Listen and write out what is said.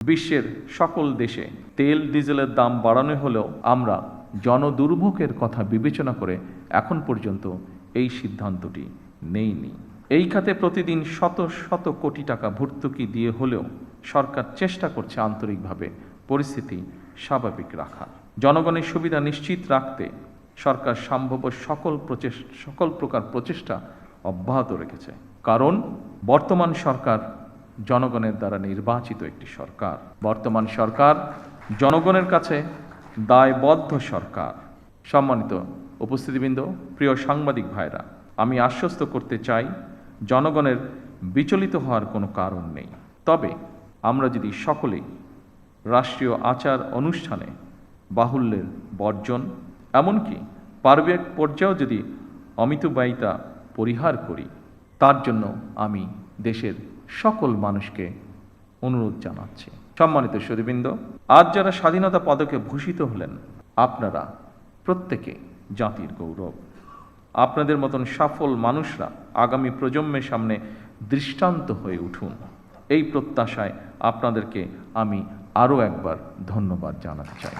বিশ্বের সকল দেশে তেল ডিজেলের দাম বাড়ানো হলেও আমরা জনদুর্ভোগের কথা বিবেচনা করে এখন পর্যন্ত এই সিদ্ধান্তটি নেইনি। এই খাতে প্রতিদিন শত শত কোটি টাকা ভর্তুকি দিয়ে হলেও সরকার চেষ্টা করছে আন্তরিকভাবে পরিস্থিতি স্বাভাবিক রাখার। জনগণের সুবিধা নিশ্চিত রাখতে সরকার সম্ভব সকল প্রকার প্রচেষ্টা অব্যাহত রেখেছে। কারণ বর্তমান সরকার জনগণের দ্বারা নির্বাচিত একটি সরকার। বর্তমান সরকার জনগণের কাছে দায়বদ্ধ সরকার। সম্মানিত উপস্থিতিবৃন্দ, প্রিয় সাংবাদিক ভাইরা, আমি আশ্বস্ত করতে চাই জনগণের বিচলিত হওয়ার কোনো কারণ নেই। তবে আমরা যদি সকলেই রাষ্ট্রীয় আচার অনুষ্ঠানে বাহুল্যের বর্জন, এমনকি পারিবারিক পর্যায়েও যদি অমিতব্যয়িতা পরিহার করি, তার জন্য আমি দেশের সকল মানুষকে অনুরোধ জানাচ্ছি। সম্মানিত সুধীবৃন্দ, আজ যারা স্বাধীনতা পদকে ভূষিত হলেন, আপনারা প্রত্যেকে জাতির গৌরব। আপনাদের মতন সফল মানুষরা আগামী প্রজন্মের সামনে দৃষ্টান্ত হয়ে উঠুন। এই প্রত্যাশায় আপনাদেরকে আমি আরও একবার ধন্যবাদ জানাতে চাই।